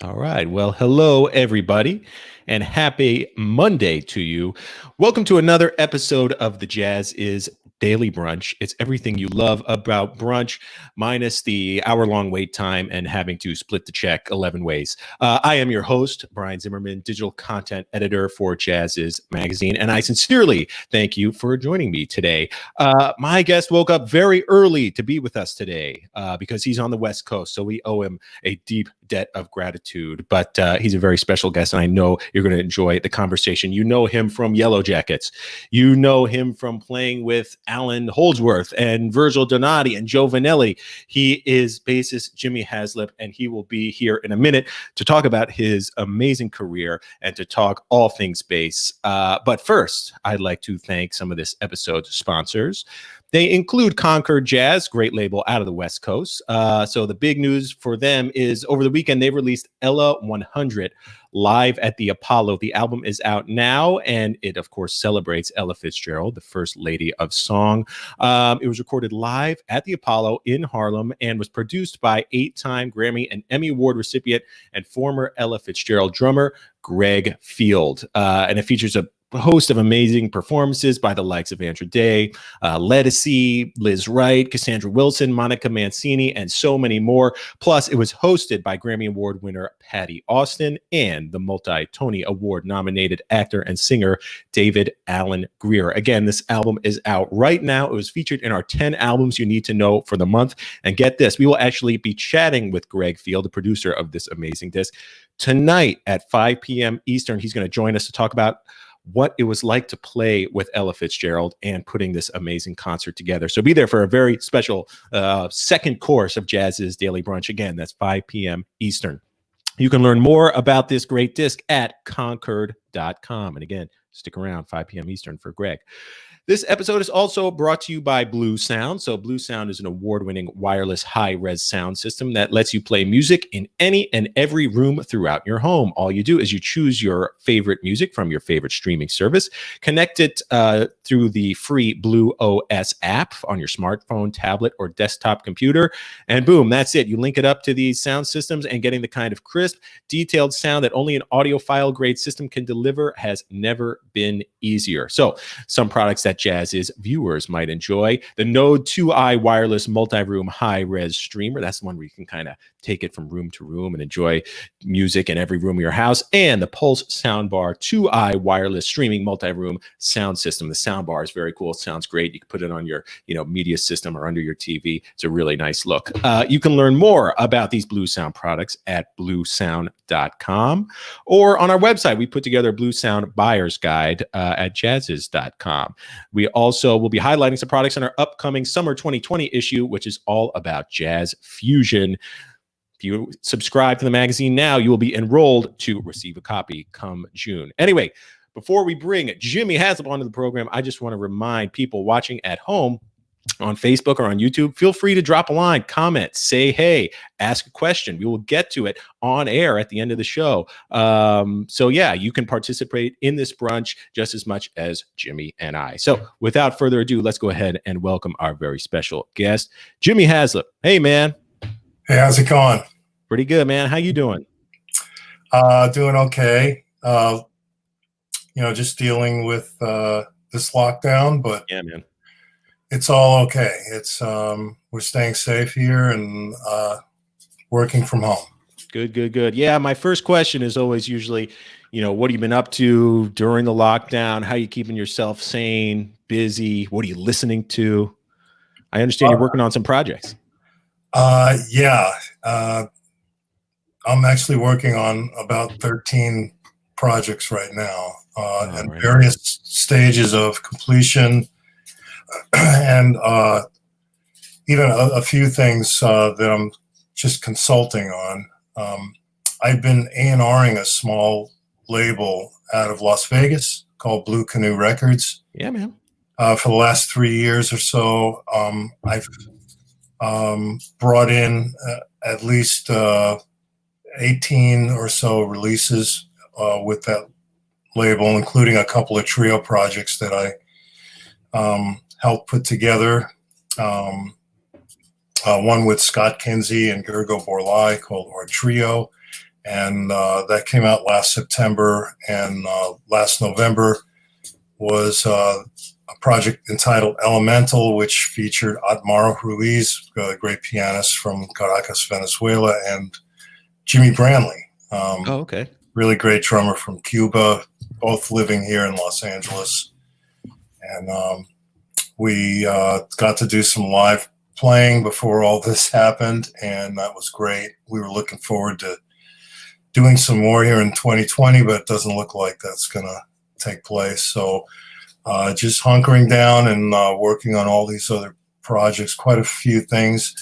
All right. Well, hello, everybody, and happy Monday to you. Welcome to another episode of the Jazziz Daily Brunch. It's everything you love about brunch, minus the hour-long wait time and having to split the check 11 ways. I am your host, Brian Zimmerman, digital content editor for Jazziz Magazine, and I sincerely thank you for joining me today. My guest woke up very early to be with us today because he's on the West Coast, so we owe him a deep debt of gratitude, but he's a very special guest, and I know you're going to enjoy the conversation. You know him from Yellowjackets. You know him from playing with Allan Holdsworth and Virgil Donati and Joe Vanelli. He is bassist Jimmy Haslip, and he will be here in a minute to talk about his amazing career and to talk all things bass. But first, I'd like to thank some of this episode's sponsors. They include Concord Jazz, great label out of the West Coast. So the big news for them is over the weekend, they released Ella 100 live at the Apollo. The album is out now, and it, of course, celebrates Ella Fitzgerald, the first lady of song. It was recorded live at the Apollo in Harlem and was produced by 8-time Grammy and Emmy Award recipient and former Ella Fitzgerald drummer Greg Field. And it features a host of amazing performances by the likes of Andra Day, Ledisi, Liz Wright, Cassandra Wilson, Monica Mancini, and so many more. Plus, it was hosted by Grammy Award winner Patty Austin and the multi-Tony Award nominated actor and singer David Alan Grier. Again, this album is out right now. It was featured in our 10 albums you need to know for the month. And get this, we will actually be chatting with Greg Field, the producer of this amazing disc, tonight at 5 p.m. Eastern. He's going to join us to talk about what it was like to play with Ella Fitzgerald and putting this amazing concert together. So be there for a very special second course of Jazziz Daily Brunch. Again, that's 5 p.m. Eastern. You can learn more about this great disc at concord.com. And again, stick around 5 p.m. Eastern for Greg. This episode is also brought to you by Blue Sound. So Blue Sound is an award-winning wireless high-res sound system that lets you play music in any and every room throughout your home. All you do is you choose your favorite music from your favorite streaming service, connect it through the free Blue OS app on your smartphone, tablet, or desktop computer, and boom, that's it. You link it up to these sound systems, and getting the kind of crisp, detailed sound that only an audiophile-grade system can deliver has never been easier. So some products that Jazziz viewers might enjoy: the Node 2i wireless multi-room high-res streamer. That's the one where you can kind of take it from room to room and enjoy music in every room of your house. And the Pulse Soundbar 2i wireless streaming multi-room sound system. The soundbar is very cool. It sounds great. You can put it on your media system or under your TV. It's a really nice look. You can learn more about these Blue Sound products at bluesound.com or on our website. We put together a Blue Sound buyer's guide at jazziz.com. We also will be highlighting some products in our upcoming summer 2020 issue, which is all about jazz fusion. If you subscribe to the magazine now, you will be enrolled to receive a copy come June. Anyway, before we bring Jimmy Haslip onto the program, I just want to remind people watching at home on Facebook or on YouTube, feel free to drop a line, comment, say hey, ask a question. We will get to it on air at the end of the show. So yeah, you can participate in this brunch just as much as Jimmy and I. So without further ado, let's go ahead and welcome our very special guest, Jimmy Haslip. Hey, man. Hey, how's it going? Pretty good, man. How you doing? Doing okay. Just dealing with this lockdown, but yeah, man, it's all okay. It's we're staying safe here and working from home. Good. Yeah, my first question is always usually, what have you been up to during the lockdown? How are you keeping yourself sane, busy? What are you listening to? I understand you're working on some projects. Yeah. I'm actually working on about 13 projects right now, and right, various stages of completion, and even a few things that I'm just consulting on. I've been A&Ring a small label out of Las Vegas called Blue Canoe Records. Yeah, man. For the last 3 years or so, I've brought in at least 18 or so releases with that label, including a couple of trio projects that I helped put together. One with Scott Kinsey and Gergo Borlai called Our Trio, and that came out last September. And last November was a project entitled Elemental, which featured Otmaro Ruiz, a great pianist from Caracas, Venezuela, and Jimmy Branley. Okay. Really great drummer from Cuba, both living here in Los Angeles. And we got to do some live playing before all this happened, and that was great. We were looking forward to doing some more here in 2020, but it doesn't look like that's going to take place. So just hunkering down and working on all these other projects, quite a few things.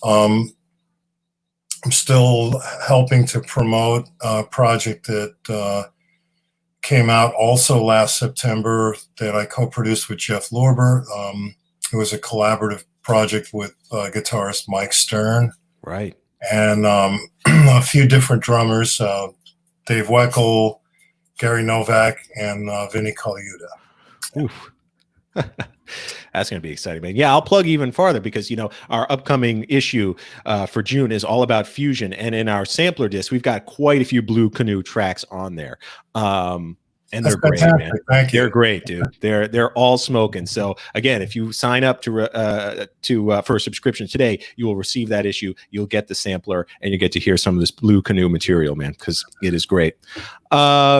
I'm still helping to promote a project that came out also last September that I co-produced with Jeff Lorber. It was a collaborative project with guitarist Mike Stern. Right. And a few different drummers, Dave Weckl, Gary Novak, and Vinny Colaiuta. Oof. That's going to be exciting, man. Yeah, I'll plug even farther because, you know, our upcoming issue for June is all about fusion. And in our sampler disc, we've got quite a few Blue Canoe tracks on there. And they're great, man. Thank you. They're great, dude. They're all smoking. So again, if you sign up for a subscription today, you will receive that issue. You'll get the sampler, and you get to hear some of this Blue Canoe material, man, because it is great.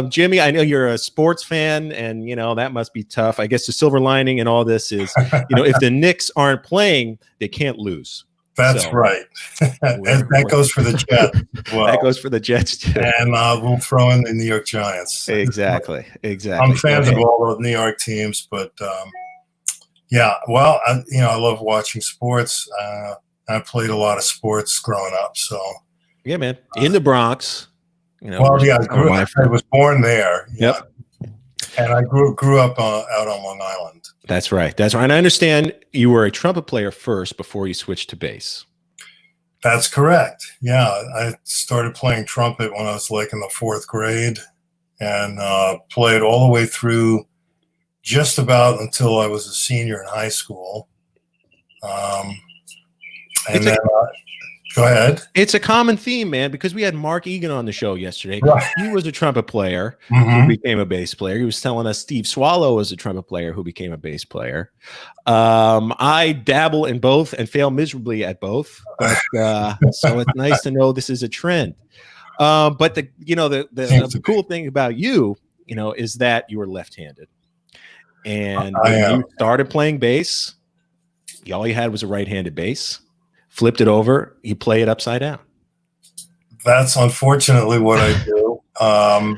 Jimmy, I know you're a sports fan, and you know that must be tough. I guess the silver lining in all this is, you know, if the Knicks aren't playing, they can't lose. That's right. That goes for the Jets. Well, that goes for the Jets too. And we'll throw in the New York Giants. Exactly. I'm fans of all the New York teams, but yeah. Well, I love watching sports. I played a lot of sports growing up, so yeah, man. In the Bronx. You know, well, yeah, I was born there. Yep. Yeah. And I grew up out on Long Island. That's right. That's right. And I understand you were a trumpet player first before you switched to bass. That's correct. Yeah. I started playing trumpet when I was like in the 4th grade and played all the way through just about until I was a senior in high school. And then go ahead. It's a common theme, man, because we had Mark Egan on the show yesterday. Right. He was a trumpet player who became a bass player. He was telling us Steve Swallow was a trumpet player who became a bass player. I dabble in both and fail miserably at both. But, so it's nice to know this is a trend. But the cool thing about you, you know, is that you were left-handed. And when you started playing bass, all you had was a right-handed bass. Flipped it over, you play it upside down. That's unfortunately what I do. Well,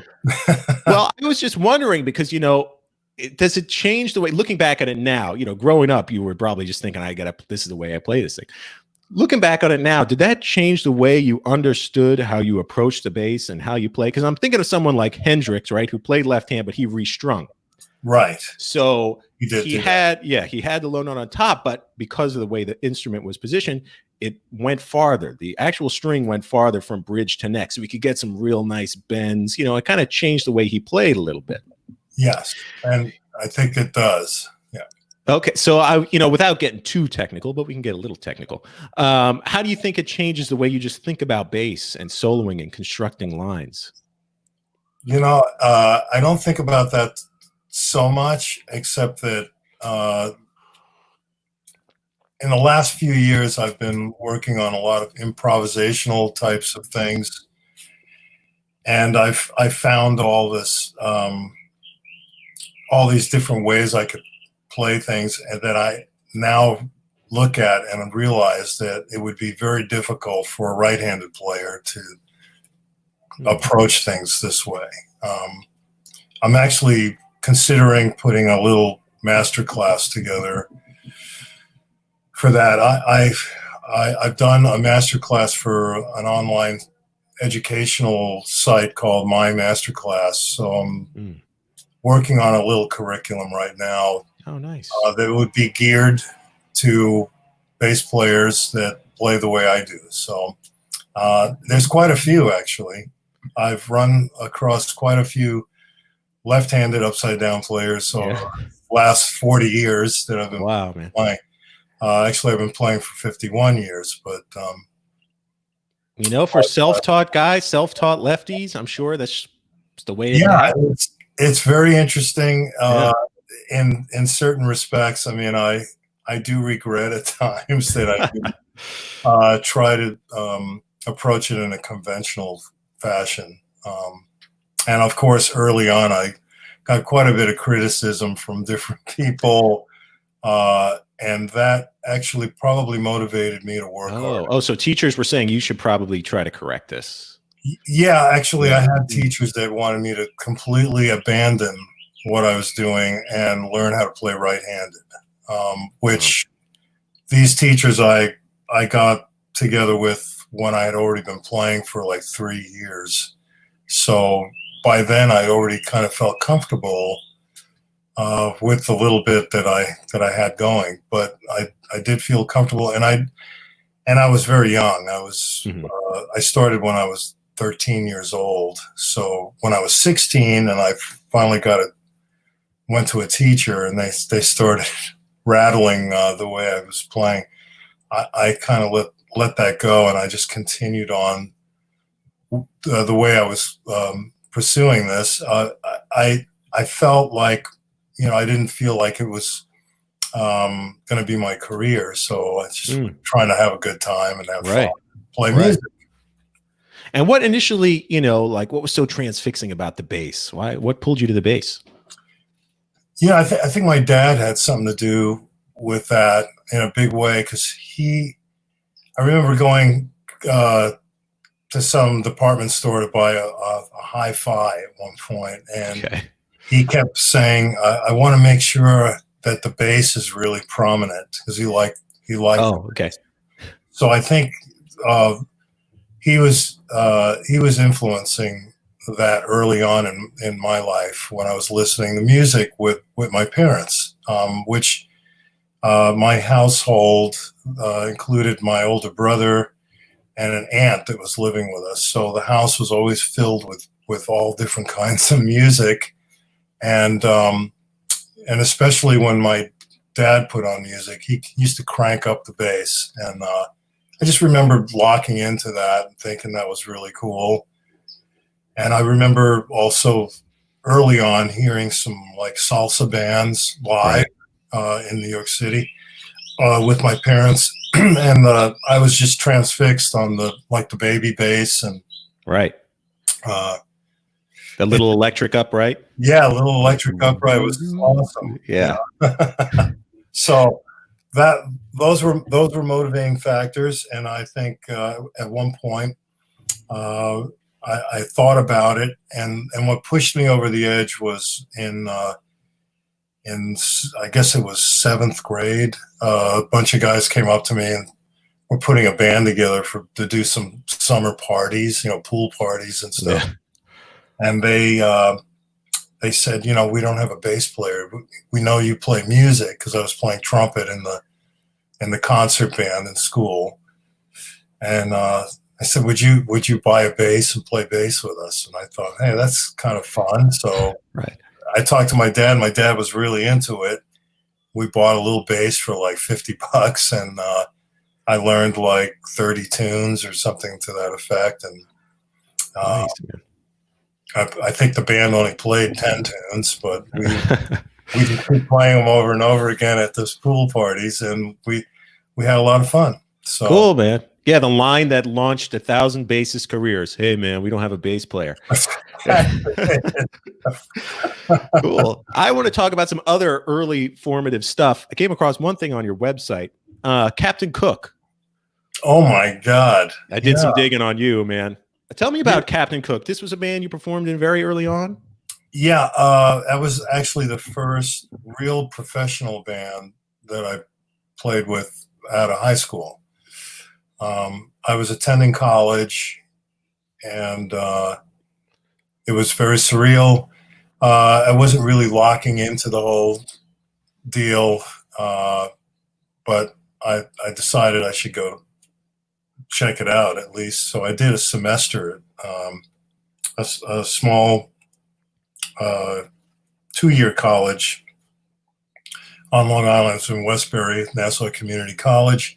I was just wondering because, you know, does it change the way, looking back at it now, you know, growing up, you were probably just thinking, this is the way I play this thing. Looking back on it now, did that change the way you understood how you approach the bass and how you play? Because I'm thinking of someone like Hendrix, right, who played left hand, but he restrung. Right. So he had the low note on top, but because of the way the instrument was positioned, it went farther. The actual string went farther from bridge to neck. So we could get some real nice bends. You know, it kind of changed the way he played a little bit. Yes. And I think it does. Yeah. Okay. So without getting too technical, but we can get a little technical. How do you think it changes the way you just think about bass and soloing and constructing lines? You know, I don't think about that so much, except that in the last few years, I've been working on a lot of improvisational types of things, and I found all these different ways I could play things, and that I now look at and realize that it would be very difficult for a right-handed player to approach things this way. I'm actually considering putting a little master class together for that. I've done a master class for an online educational site called My Masterclass. So I'm working on a little curriculum right now. Oh, nice. That would be geared to bass players that play the way I do. So there's quite a few, actually. I've run across quite a few left-handed upside-down players. So last 40 years that I've been playing. Actually, I've been playing for 51 years, but You know, for self-taught guys, self-taught lefties, I'm sure that's the way it Yeah, happens. it's very interesting Yeah. in certain respects. I mean, I do regret at times that I didn't try to approach it in a conventional fashion. And of course, early on, I got quite a bit of criticism from different people, and that actually probably motivated me to work harder. Oh, so teachers were saying you should probably try to correct this. Yeah, actually, I Yeah. had teachers that wanted me to completely abandon what I was doing and learn how to play right-handed, which these teachers I got together with when I had already been playing for like 3 years. So by then, I already kind of felt comfortable with the little bit that I had going. But I did feel comfortable, and I was very young. I started when I was 13 years old. So when I was 16 and I finally went to a teacher and they started rattling the way I was playing, I kind of let that go, and I just continued on the way I was pursuing this. I felt like, I didn't feel like it was going to be my career. So I just trying to have a good time and have fun, play music. And what initially, like what was so transfixing about the bass? What pulled you to the bass? Yeah, I think my dad had something to do with that in a big way, because I remember going to some department store to buy a hi-fi at one point, and he kept saying, I want to make sure that the bass is really prominent, because he liked Oh, okay. So I think he was influencing that early on in my life when I was listening to music with my parents, which my household included my older brother and an aunt that was living with us. So the house was always filled with all different kinds of music, and especially when my dad put on music, he used to crank up the bass, and I just remember locking into that and thinking that was really cool. And I remember also early on hearing some like salsa bands live in New York City with my parents, and I was just transfixed on the baby bass and the little electric upright. Yeah, a little electric upright was awesome. Yeah. So those were motivating factors, and I think at one point I thought about it, and what pushed me over the edge was in I guess it was 7th grade. A bunch of guys came up to me and were putting a band together to do some summer parties, pool parties and stuff. Yeah. And they said, we don't have a bass player, but we know you play music, because I was playing trumpet in the concert band in school. And I said, would you buy a bass and play bass with us? And I thought, hey, that's kind of fun. So I talked to my dad. My dad was really into it. We bought a little bass for like $50, and I learned like 30 tunes or something to that effect. And nice, man. I think the band only played 10 tunes, but we just keep playing them over and over again at those pool parties, and we had a lot of fun. So cool, man. Yeah, the line that launched 1,000 bassist careers. Hey, man, we don't have a bass player. Cool. I want to talk about some other early formative stuff. I came across one thing on your website, Captain Cook. Oh my God! I did some digging on you, man. Tell me about Captain Cook. This was a band you performed in very early on? Yeah, that was actually the first real professional band that I played with out of high school. I was attending college, and it was very surreal. I wasn't really locking into the whole deal, but I decided I should go check it out at least. So I did a semester at a small 2-year college on Long Island. It's in Westbury, Nassau Community College.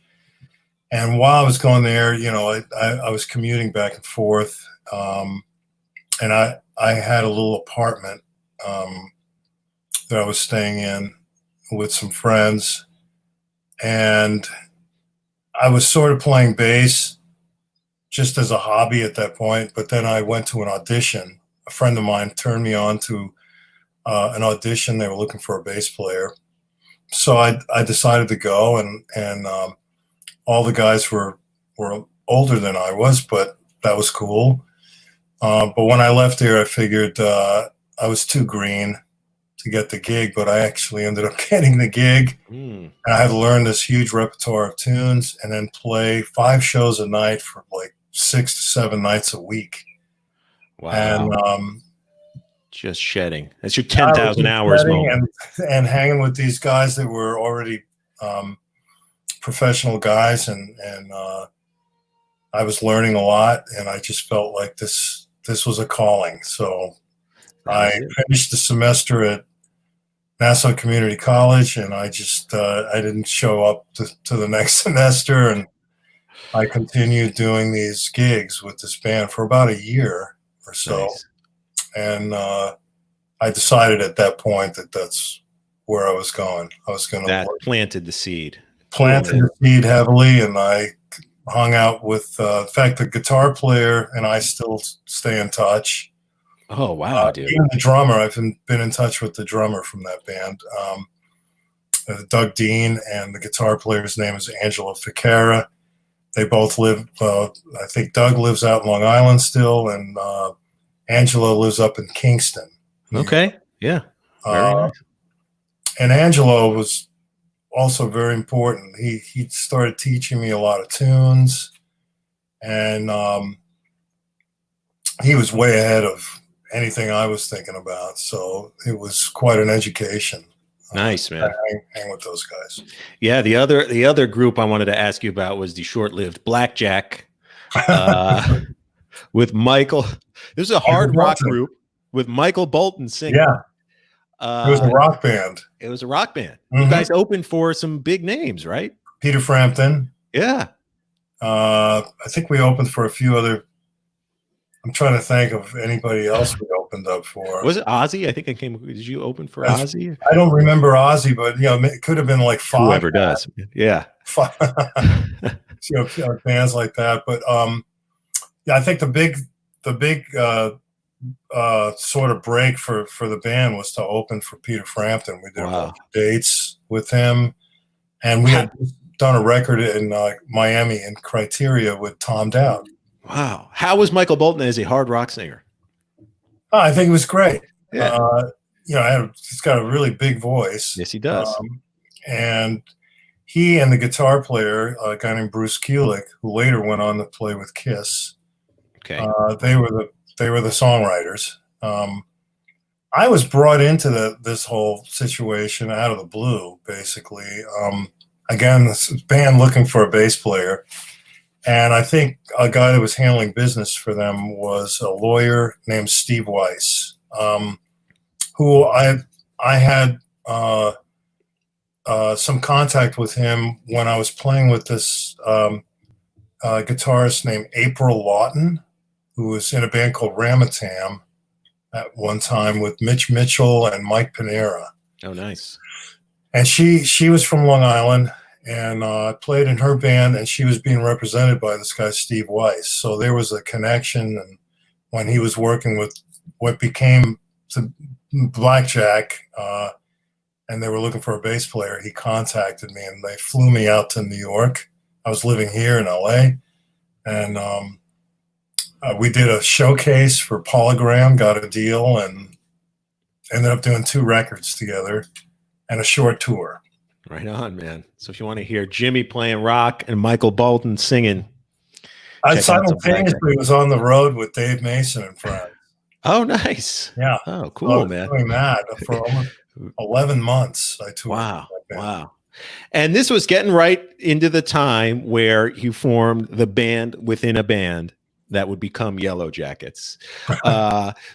And while I was going there, I was commuting back and forth, and I had a little apartment that I was staying in with some friends, and I was sort of playing bass just as a hobby at that point. But then I went to an audition. A friend of mine turned me on to an audition. They were looking for a bass player, so I decided to go, and all the guys were older than I was, but that was cool. But when I left there, I figured I was too green to get the gig, but I actually ended up getting the gig. And I had to learn this huge repertoire of tunes and then play 5 shows a night for like 6 to 7 nights a week. Wow. And just shedding. That's your 10,000 hours moment. And hanging with these guys that were already professional guys, and I was learning a lot, and I just felt like this was a calling. So I finished the semester at Nassau Community College, and I just I didn't show up to the next semester, and I continued doing these gigs with this band for about a year or so. Nice. And I decided at that point that that's where I was going. I was going to that planted the seed. Planted the seed heavily, and I hung out with, in fact, the guitar player and I still stay in touch. Oh, wow, dude. Even the drummer, I've been in touch with the drummer from that band, Doug Dean, and the guitar player's name is Angelo Ficara. They both live, I think Doug lives out in Long Island still, and Angelo lives up in Kingston. Okay, yeah. Very nice. And Angelo was also very important. He started teaching me a lot of tunes, and he was way ahead of anything I was thinking about. So it was quite an education. Nice, man. Hang with those guys. Yeah, the other group I wanted to ask you about was the short-lived Blackjack with Michael. This is a hard rock group with Michael Bolton singing. Yeah. It was a rock band. It was a rock band. Mm-hmm. You guys opened for some big names, right? Peter Frampton. Yeah. I think we opened for a few other. I'm trying to think of anybody else we opened up for. Was it Ozzy? I think I came. Did you open for Ozzy? I don't remember Ozzy, but it could have been like 5. Whoever does. Yeah. 5. Bands like that. But yeah, I think the big sort of break for the band was to open for Peter Frampton. We did a bunch of dates with him, and we had done a record in Miami in Criteria with Tom Dowd. Wow. How was Michael Bolton as a hard rock singer? Oh, I think it was great. Yeah. He's got a really big voice. Yes, he does. And he and the guitar player, a guy named Bruce Kulick, who later went on to play with Kiss. Okay. They were the songwriters. I was brought into this whole situation out of the blue, basically. Again, this band looking for a bass player. And I think a guy that was handling business for them was a lawyer named Steve Weiss, who I had some contact with him when I was playing with this guitarist named April Lawton, who was in a band called Ramatam at one time with Mitch Mitchell and Mike Panera. Oh, nice. And she was from Long Island, and I played in her band, and she was being represented by this guy, Steve Weiss. So there was a connection, and when he was working with what became the Blackjack, and they were looking for a bass player, he contacted me, and they flew me out to New York. I was living here in LA, and we did a showcase for Polygram, got a deal, and ended up doing 2 records together and a short tour. Right on, man. So if you want to hear Jimmy playing rock and Michael Bolton singing, I simultaneously was on the road with Dave Mason and friends. Oh, nice. Yeah. Oh, cool, man. Doing that for almost 11 months. I toured. Wow. Wow. And this was getting right into the time where you formed the band within a band that would become Yellowjackets.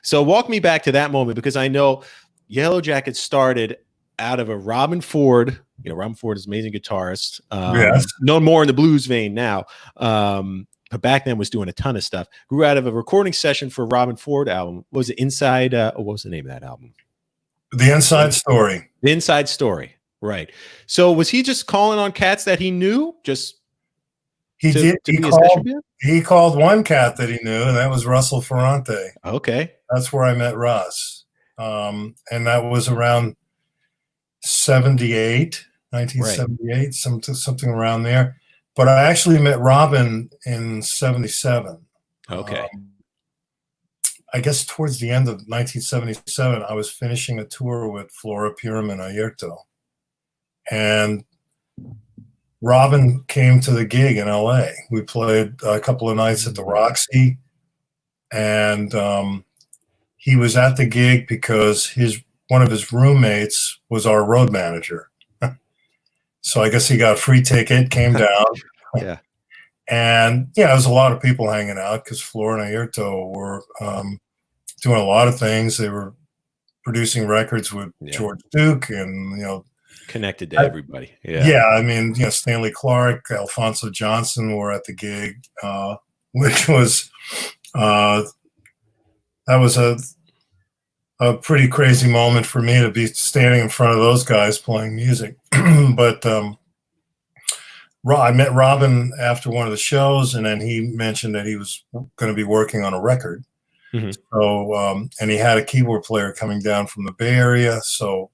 So walk me back to that moment, because I know Yellowjackets started out of a Robin Ford Robin Ford is an amazing guitarist. Yes. Known more in the blues vein now. But back then was doing a ton of stuff. Grew out of a recording session for Robin Ford album. What was it Inside? What was the name of that album? The Inside Story. The Inside Story. Right. So was he just calling on cats that he knew? Just he called one cat that he knew, and that was Russell Ferrante. Okay. That's where I met Russ. And that was around 1978, something around there. But I actually met Robin in 77. Okay. I guess towards the end of 1977, I was finishing a tour with Flora Purim and Ayrto. And Robin came to the gig in LA. We played a couple of nights at the Roxy. And he was at the gig because one of his roommates was our road manager. So I guess he got a free ticket, came down. Yeah. And yeah, there was a lot of people hanging out because Flora and Ayrto were doing a lot of things. They were producing records with George Duke and, connected to everybody. Yeah. Yeah. I mean, Stanley Clarke, Alphonso Johnson were at the gig, which was, that was a pretty crazy moment for me to be standing in front of those guys playing music. But I met Robin after one of the shows, and then he mentioned that he was going to be working on a record. Mm-hmm. So, and he had a keyboard player coming down from the Bay Area, so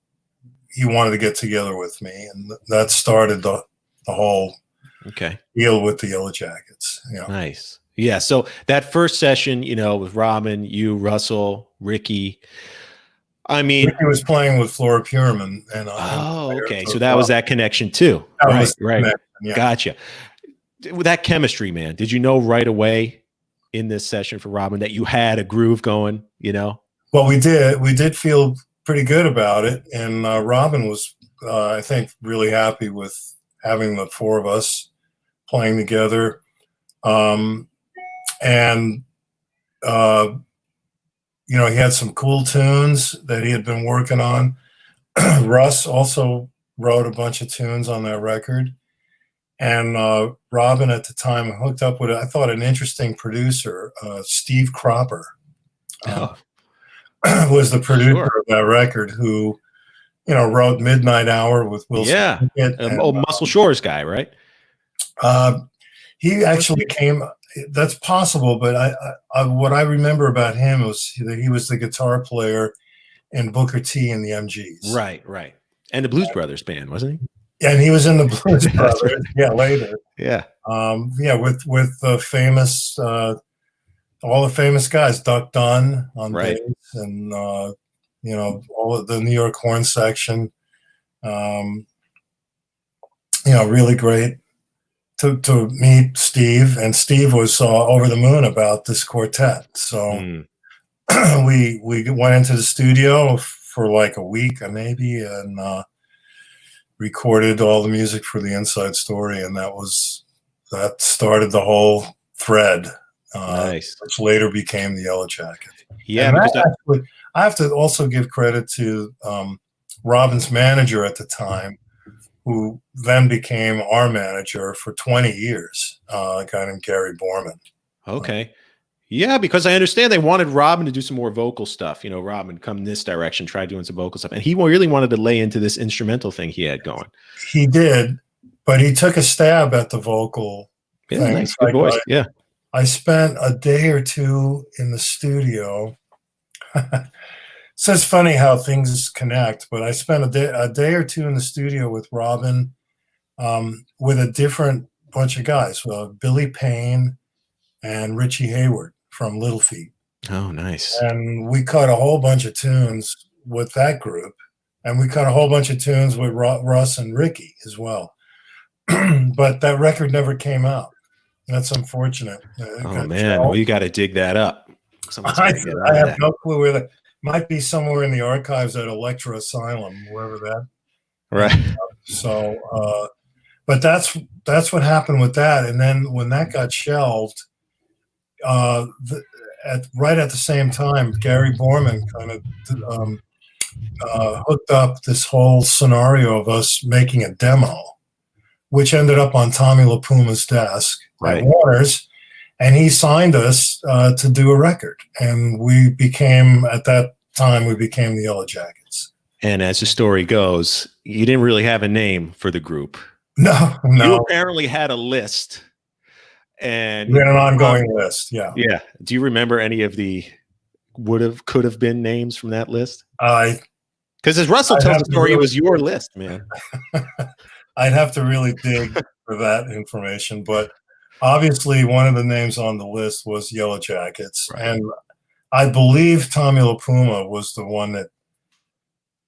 he wanted to get together with me, and that started the whole deal with the Yellowjackets. Nice. Yeah. So that first session, with Robin, you, Russell, Ricky. I mean, Ricky was playing with Flora Purim and okay. So that was that connection too. Right. Yeah. Gotcha. With that chemistry, man, did you know right away in this session for Robin that you had a groove going? Well, we did. We did feel pretty good about it, and Robin was, I think, really happy with having the four of us playing together. He had some cool tunes that he had been working on. Russ also wrote a bunch of tunes on that record. And Robin at the time hooked up with, I thought, an interesting producer, Steve Cropper, was the producer of that record, who, wrote Midnight Hour with Will Smith. Old Muscle Shoals guy, right? He actually came. That's possible, but I what I remember about him was that he was the guitar player in Booker T and the MGs. Right. And the Blues Brothers band, wasn't he? And he was in the Blues Brothers. Right. Yeah, later. Yeah. With the famous, all the famous guys, Duck Dunn on bass, and all of the New York horn section. Really great to meet Steve, and Steve was over the moon about this quartet. So we went into the studio for like a week, maybe, and recorded all the music for the Inside Story, and that started the whole thread, nice. Which later became the Yellowjackets. Yeah, I have to also give credit to Robin's manager at the time, who then became our manager for 20 years, a guy named Gary Borman. Okay. Yeah, because I understand they wanted Robin to do some more vocal stuff. Robin come in this direction, try doing some vocal stuff. And he really wanted to lay into this instrumental thing he had going. He did, but he took a stab at the vocal thing. Nice, good voice. I spent a day or two in the studio. So it's funny how things connect, but I spent a day or two in the studio with Robin, with a different bunch of guys, Billy Payne and Richie Hayward from Little Feat. Oh, nice. And we cut a whole bunch of tunes with that group, and we cut a whole bunch of tunes with Russ and Ricky as well. But that record never came out. That's unfortunate. Oh, man. Well, you got to dig that up. I have no clue where that might be, somewhere in the archives at Electra Asylum, wherever that. Right. So, but that's what happened with that. And then when that got shelved, right at the same time, Gary Borman kind of hooked up this whole scenario of us making a demo, which ended up on Tommy LaPuma's desk at Warner's, and he signed us to do a record. And we became, at that time, we became the Yellowjackets. And as the story goes, you didn't really have a name for the group. No. You apparently had a list. And we had an ongoing list, yeah. Yeah. Do you remember any of the could have been names from that list? Because as Russell tells the story, it was your list, man. I'd have to really dig for that information, but obviously one of the names on the list was Yellowjackets. Right. And I believe Tommy LaPuma was the one that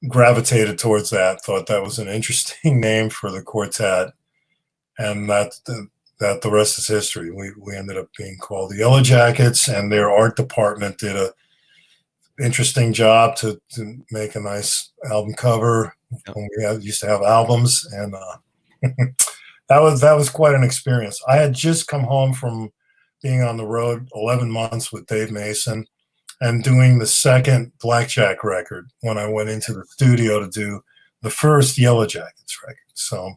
gravitated towards that, thought that was an interesting name for the quartet, and that the rest is history. We ended up being called the Yellowjackets, and their art department did a interesting job to make a nice album cover when we used to have albums, and that was quite an experience. I had just come home from being on the road 11 months with Dave Mason and doing the second Blackjack record when I went into the studio to do the first Yellowjackets record. So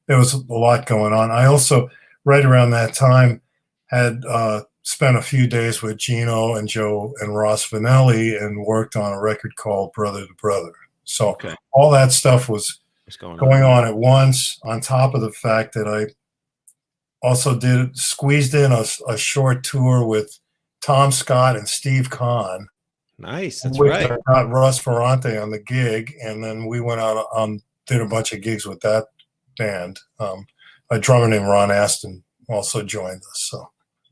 there was a lot going on. I also, right around that time, had spent a few days with Gino and Joe and Ross Vanelli and worked on a record called Brother to Brother. So all that stuff was going on at once, on top of the fact that I also squeezed in a short tour with Tom Scott and Steve Kahn. Nice, that's right. I got Russ Ferrante on the gig, and then we went out did a bunch of gigs with that band. A drummer named Ron Aston also joined us. So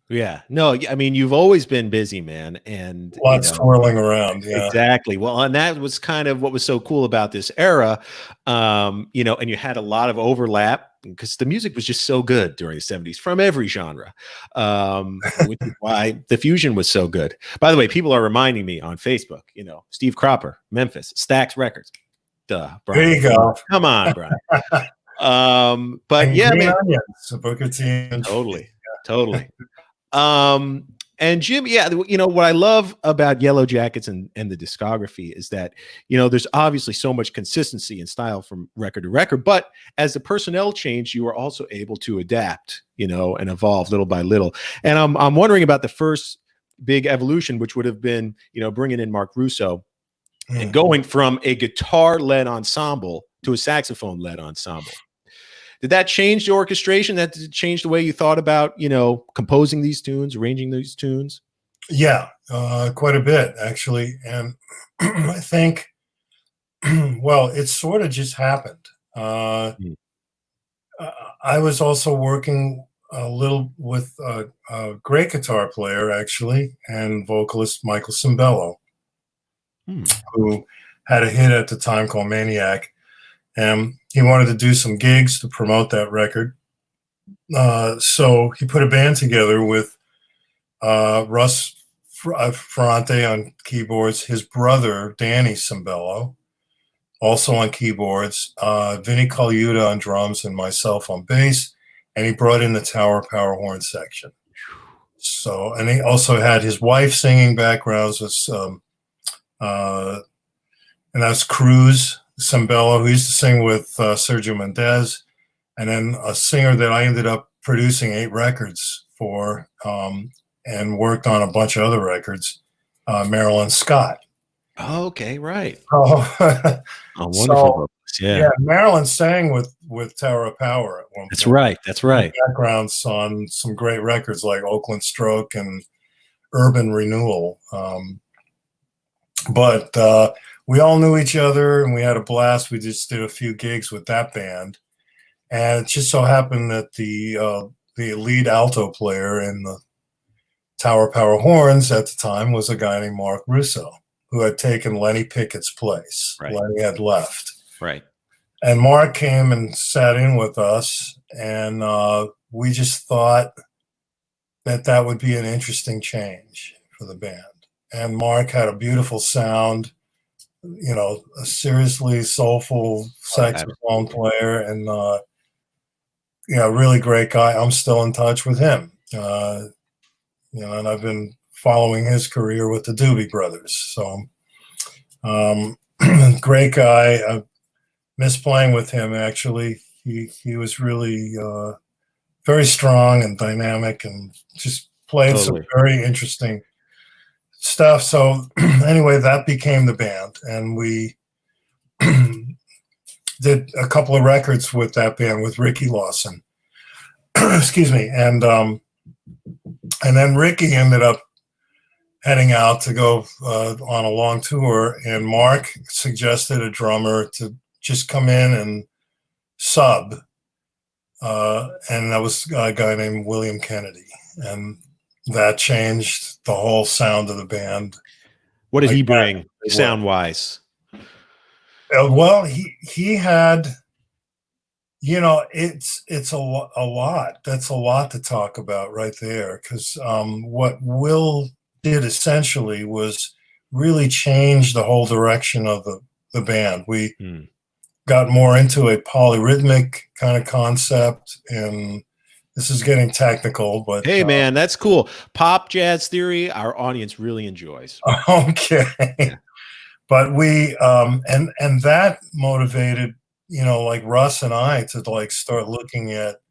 yeah, no, I mean, you've always been busy, man, and lots twirling around. Yeah, exactly. Well, and that was kind of what was so cool about this era, and you had a lot of overlap because the music was just so good during the 70s from every genre, which is why the fusion was so good. By the way, people are reminding me on Facebook, Steve Cropper, Memphis, Stax Records. Duh, Brian. There you go. Come on, Brian. But yeah, man. Booker T. Totally. And Jim, what I love about Yellowjackets and the discography is that, there's obviously so much consistency in style from record to record, but as the personnel changed, you were also able to adapt, and evolve little by little. And I'm wondering about the first big evolution, which would have been, bringing in Mark Russo and going from a guitar-led ensemble to a saxophone-led ensemble. Did that change the orchestration? That changed the way you thought about, composing these tunes, arranging these tunes? Yeah, quite a bit, actually. And I think, well, it sort of just happened. I was also working a little with a great guitar player, actually, and vocalist Michael Cimbello, who had a hit at the time called Maniac. And he wanted to do some gigs to promote that record. So he put a band together with Russ Ferrante on keyboards, his brother, Danny Cimbello, also on keyboards, Vinny Colaiuta on drums, and myself on bass. And he brought in the Tower Power horn section. So, and he also had his wife singing backgrounds, and that's Cruz Cimbello, who used to sing with Sergio Mendes, and then a singer that I ended up producing 8 records for, and worked on a bunch of other records, Marilyn Scott. Oh, okay, right. Oh, wonderful. Yeah, Marilyn sang with Tower of Power at one point. That's right. Backgrounds on some great records like Oakland Stroke and Urban Renewal. But we all knew each other, and we had a blast. We just did a few gigs with that band, and it just so happened that the lead alto player in the Tower Power horns at the time was a guy named Mark Russo, who had taken Lenny Pickett's place. Right. Lenny had left. Right. And Mark came and sat in with us, and we just thought that would be an interesting change for the band. And Mark had a beautiful sound, a seriously soulful saxophone player, and really great guy. I'm still in touch with him, and I've been following his career with the Doobie Brothers. So Great guy. I miss playing with him, actually. He was really very strong and dynamic and just played some very interesting stuff. So anyway, that became the band, and we did a couple of records with that band with Ricky Lawson. Excuse me. And then Ricky ended up heading out to go on a long tour, and Mark suggested a drummer to just come in and sub. And that was a guy named William Kennedy. And that changed the whole sound of the band. What did he bring sound-wise? Well, he had, it's a lot. That's a lot to talk about right there, because what Will did essentially was really change the whole direction of the band. We got more into a polyrhythmic kind of concept, and this is getting technical, but hey man, that's cool. Pop jazz theory, our audience really enjoys. Okay. Yeah. But we and that motivated, like Russ and I to like start looking at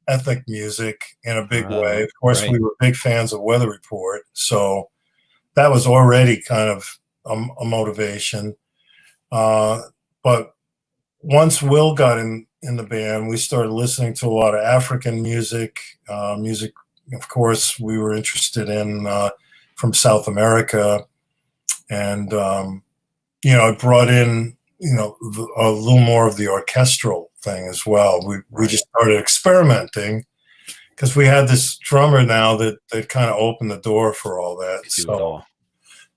ethnic music in a big way. Of course, we were big fans of Weather Report, so that was already kind of a motivation. But once Will got in the band, we started listening to a lot of African music. Music, of course, we were interested in from South America, and it brought in a little more of the orchestral thing as well. We just started experimenting because we had this drummer now that kind of opened the door for all that.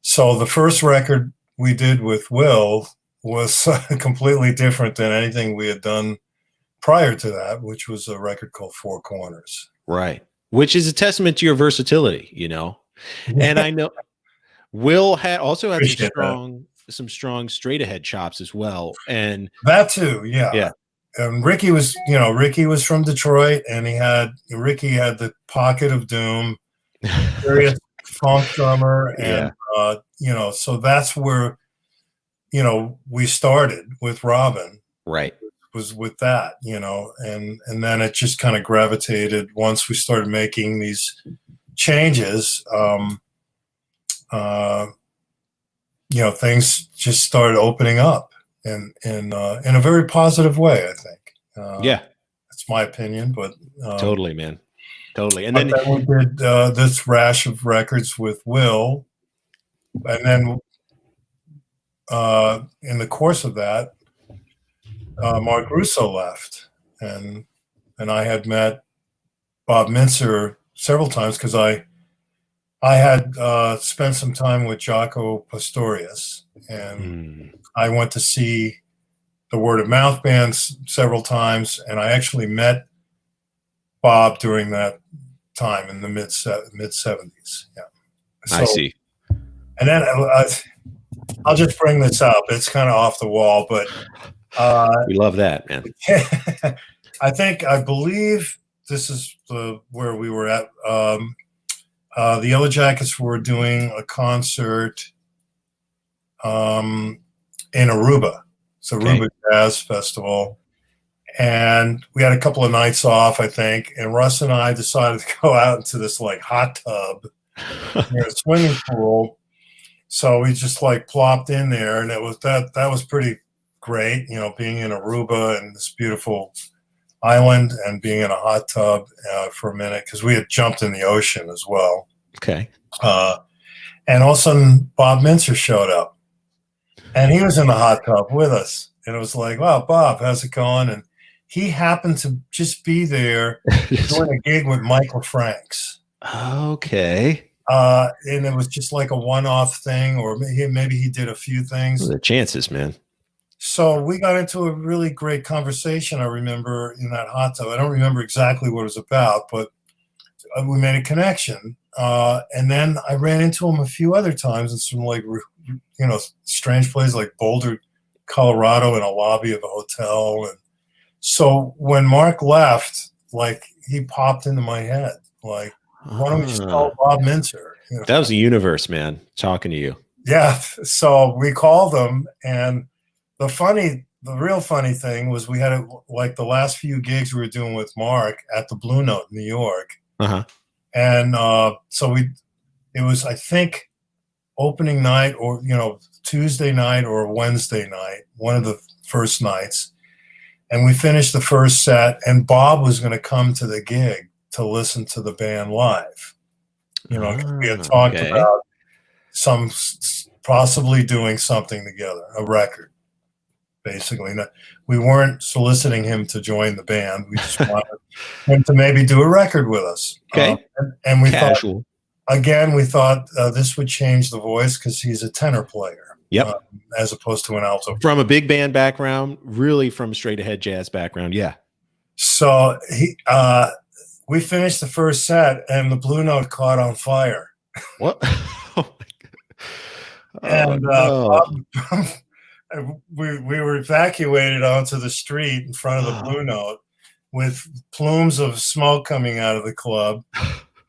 So the first record we did with Will was completely different than anything we had done prior to that, which was a record called Four Corners. Right. Which is a testament to your versatility, And I know Will also had some strong straight ahead chops as well. And that too. Yeah. Yeah. And Ricky was from Detroit, and Ricky had the pocket of doom, serious funk drummer. And, so that's where, we started with Robin. Right. Was with that, and then it just kind of gravitated once we started making these changes. Things just started opening up in a very positive way, I think. That's my opinion, but totally, man. Totally. And then we did this rash of records with Will, and then in the course of that, Mark Russo left, and I had met Bob Mintzer several times because I had spent some time with Jaco Pastorius, and I went to see the Word of Mouth bands several times, and I actually met Bob during that time in the mid 70s. Yeah, I see. And then I'll just bring this up. It's kind of off the wall, but we love that, man. I believe this is where we were at. The Yellowjackets were doing a concert in Aruba. It's Aruba Jazz Festival. And we had a couple of nights off, I think. And Russ and I decided to go out into this like hot tub near a swimming pool. So we just like plopped in there, and it was that was pretty great, being in Aruba and this beautiful island and being in a hot tub for a minute, because we had jumped in the ocean as well. Okay. And all of a sudden, Bob Mintzer showed up, and he was in the hot tub with us. And it was like, wow, Bob, how's it going? And he happened to just be there doing a gig with Michael Franks. Okay. And it was just like a one-off thing, or maybe he did a few things. What are the chances, man? So we got into a really great conversation, I remember, in that hot tub. I don't remember exactly what it was about, but we made a connection. And then I ran into him a few other times in some like, strange places like Boulder, Colorado, in a lobby of a hotel. And so when Mark left, like, he popped into my head, like, why don't we just call Bob Mintzer? That was the universe, man, talking to you. Yeah. So we called them, and the real funny thing was we had like the last few gigs we were doing with Mark at the Blue Note in New York. Uh-huh. And so it was, I think, opening night, or, Tuesday night or Wednesday night, one of the first nights. And we finished the first set, and Bob was going to come to the gig to listen to the band live. We had talked about possibly doing something together, a record, basically. We weren't soliciting him to join the band. We just wanted him to maybe do a record with us. Okay. And we Casual. thought this would change the voice because he's a tenor player. Yep. As opposed to an alto. From a big band background, really from straight ahead jazz background. Yeah. So we finished the first set, and the Blue Note caught on fire. What? Oh my God. And we were evacuated onto the street in front of the Blue Note with plumes of smoke coming out of the club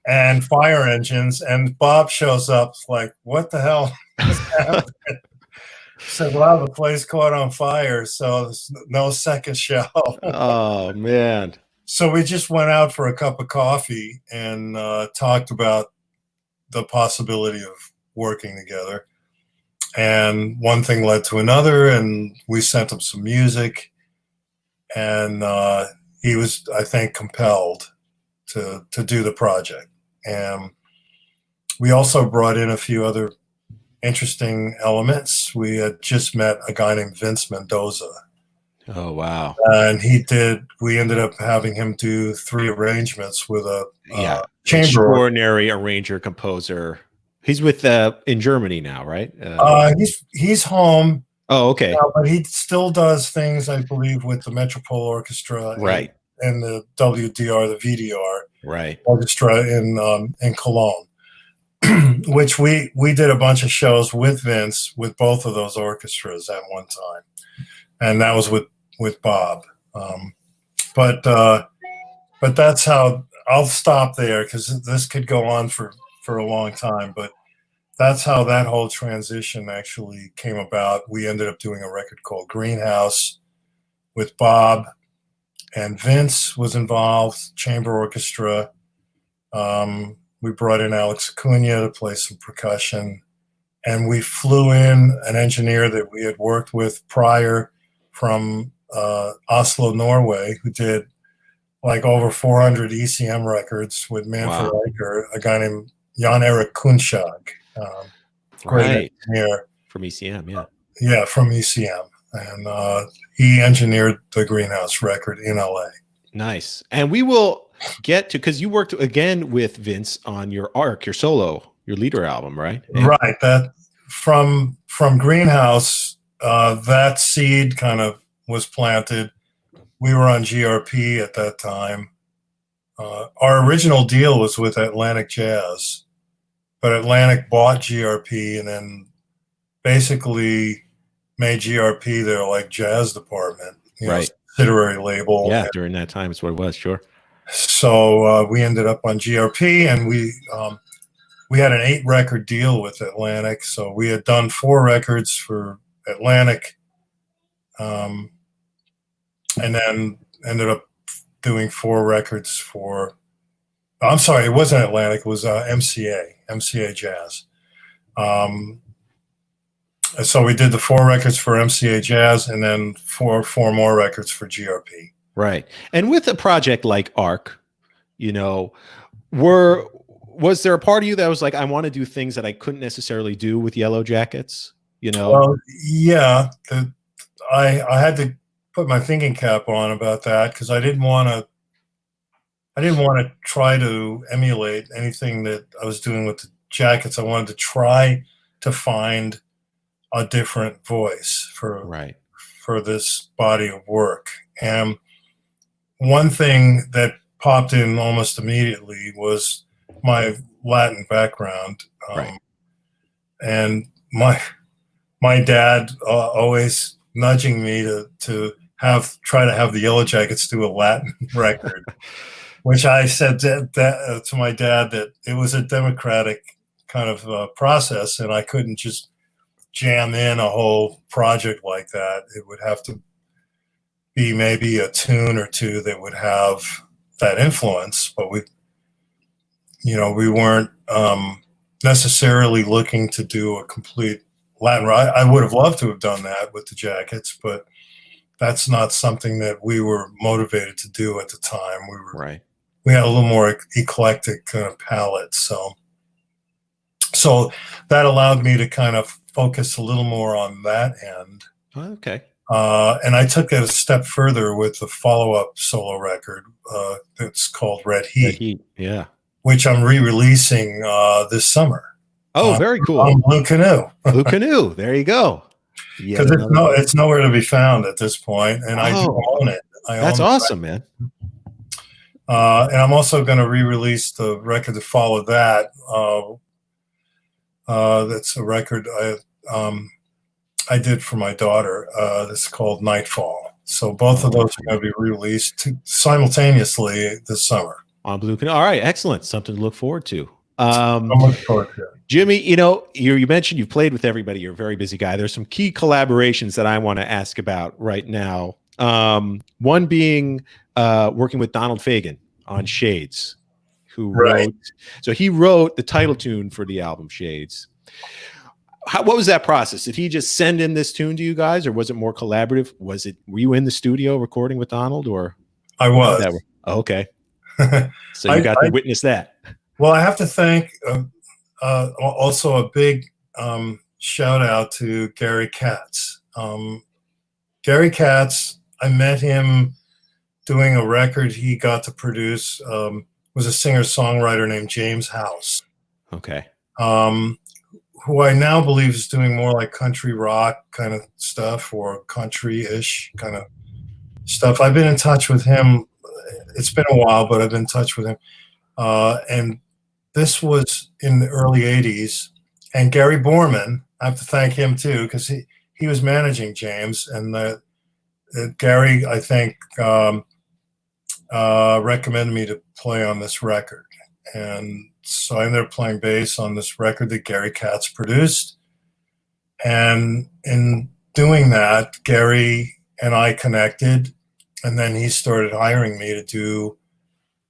and fire engines. And Bob shows up like, what the hell is happening? Said, wow, the place caught on fire, so there's no second show. Oh, man. So we just went out for a cup of coffee and talked about the possibility of working together. And one thing led to another, and we sent him some music. And he was, I think, compelled to do the project. And we also brought in a few other interesting elements. We had just met a guy named Vince Mendoza. Oh, wow. And we ended up having him do 3 arrangements with a chamber. Extraordinary arranger, composer. He's with in Germany now, right? He's home. Oh, okay. But he still does things, I believe, with the Metropole Orchestra. Right. And the WDR, the VDR. Right. Orchestra in Cologne. Which we did a bunch of shows with Vince with both of those orchestras at one time, and that was with Bob. But that's how I'll stop there, because this could go on for a long time. But that's how that whole transition actually came about. We ended up doing a record called Greenhouse with Bob, and Vince was involved, chamber orchestra. We brought in Alex Acuna to play some percussion, and we flew in an engineer that we had worked with prior from Oslo, Norway, who did like over 400 ECM records with Manfred Eicher, a guy named Jan Erik Kunschag, great engineer. From ECM, yeah. Yeah, from ECM. And he engineered the Greenhouse record in LA. Nice. And we will get to, because you worked again with Vince on your solo, your leader album, right? Right. That from Greenhouse, that seed kind of was planted. We were on GRP at that time. Our original deal was with Atlantic Jazz, but Atlantic bought GRP and then basically made GRP their like jazz department, right? Subsidiary label. Yeah, during that time, it's what it was. Sure. So we ended up on GRP, and we had an 8-record deal with Atlantic. So we had done 4 records for Atlantic, and then ended up doing 4 records for. I'm sorry, it wasn't Atlantic. It was MCA Jazz. So we did the 4 records for MCA Jazz, and then four more records for GRP. Right. And with a project like ARC, was there a part of you that was like, I want to do things that I couldn't necessarily do with Yellowjackets? Well, yeah, I had to put my thinking cap on about that, because I didn't want to try to emulate anything that I was doing with the Jackets. I wanted to try to find a different voice for this body of work. And one thing that popped in almost immediately was my Latin background. And my dad to nudging me to try to have the Yellowjackets do a Latin record, which I said to my dad that it was a democratic kind of process, and I couldn't just jam in a whole project like that. It would have to be maybe a tune or two that would have that influence, but we weren't necessarily looking to do a complete Latin rock. I would have loved to have done that with the Jackets, but that's not something that we were motivated to do at the time. We had a little more eclectic kind of palette, so that allowed me to kind of focus a little more on that end. Okay. And I took it a step further with the follow-up solo record that's called Red Heat. Red Heat, yeah. Which I'm re-releasing this summer. Oh, very cool. On Blue Canoe. Blue Canoe. There you go. Because it's nowhere to be found at this point, and I do own it. That's awesome, man. And I'm also going to re-release the record to follow that. That's a record I did for my daughter. That's called Nightfall. So both of those are going to be released simultaneously this summer. On Blue Canoe. All right, excellent. Something to look forward to. Jimmy, you mentioned you've played with everybody. You're a very busy guy. There's some key collaborations that I want to ask about right now. One being working with Donald Fagen on Shades, who wrote the title tune for the album Shades. What was that process? Did he just send in this tune to you guys, or was it more collaborative? Were you in the studio recording with Donald, or? I was. Okay. So you got to witness that. Well, I have to thank also a big shout out to Gary Katz. Gary Katz, I met him doing a record he got to produce. Was a singer-songwriter named James House. Okay. Who I now believe is doing more like country rock kind of stuff, or country-ish kind of stuff. I've been in touch with him. It's been a while, but I've been in touch with him. And this was in the early 80s. And Gary Borman, I have to thank him too, because he was managing James. And Gary, I think, recommended me to play on this record. And so I ended up playing bass on this record that Gary Katz produced. And in doing that, Gary and I connected. And then he started hiring me to do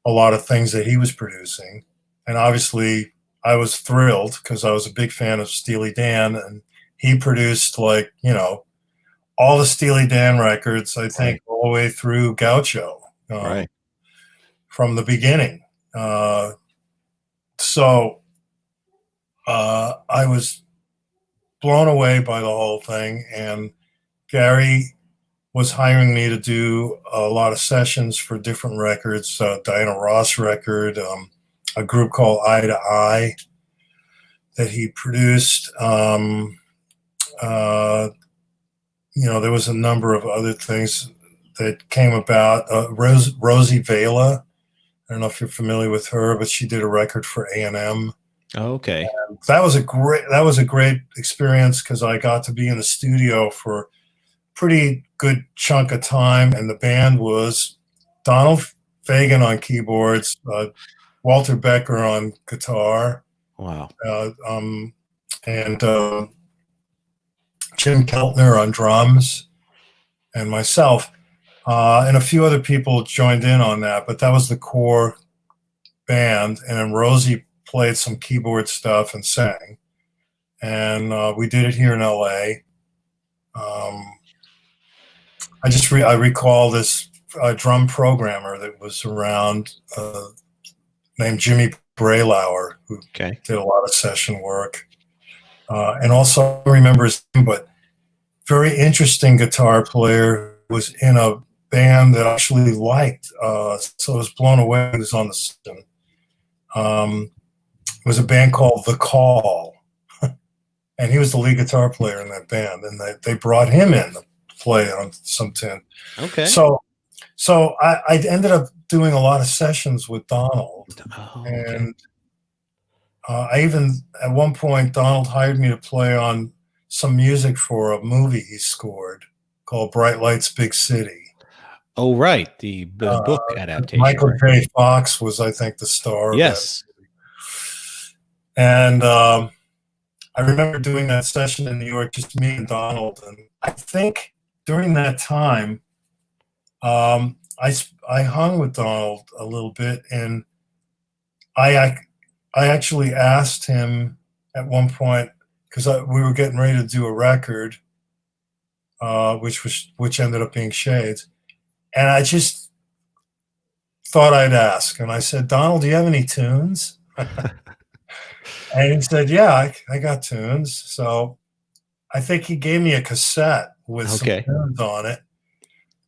a lot of things that he was producing. And obviously I was thrilled because I was a big fan of Steely Dan, and he produced all the Steely Dan records, I think, all the way through Gaucho, from the beginning. So I was blown away by the whole thing, and Gary was hiring me to do a lot of sessions for different records, Diana Ross record, a group called Eye to Eye that he produced. There was a number of other things that came about. Rosie Vela, I don't know if you're familiar with her, but she did a record for A&M. Oh, okay. And that was a great experience because I got to be in the studio for a pretty good chunk of time, and the band was Donald Fagen on keyboards, Walter Becker on guitar. Wow. And Jim Keltner on drums, and myself, and a few other people joined in on that, but that was the core band. And then Rosie played some keyboard stuff and sang, and we did it here in LA. I recall this drum programmer that was around named Jimmy Braylauer, who did a lot of session work. And also I remember his name, but very interesting guitar player who was in a band that I actually liked. So I was blown away he was on the system. It was a band called The Call. And he was the lead guitar player in that band. And they brought him in to play on some tune. Okay. So I ended up doing a lot of sessions with Donald. Oh, and I even, at one point, Donald hired me to play on some music for a movie he scored called Bright Lights, Big City. Oh, right. The book adaptation. Michael J. Fox was, I think, the star. Yes. And I I remember doing that session in New York, just me and Donald. And I think during that time, I hung with Donald a little bit, and I actually asked him at one point, because we were getting ready to do a record, which ended up being Shades, and I just thought I'd ask, and I said, Donald, do you have any tunes? And he said, yeah, I got tunes. So I think he gave me a cassette with some tunes on it.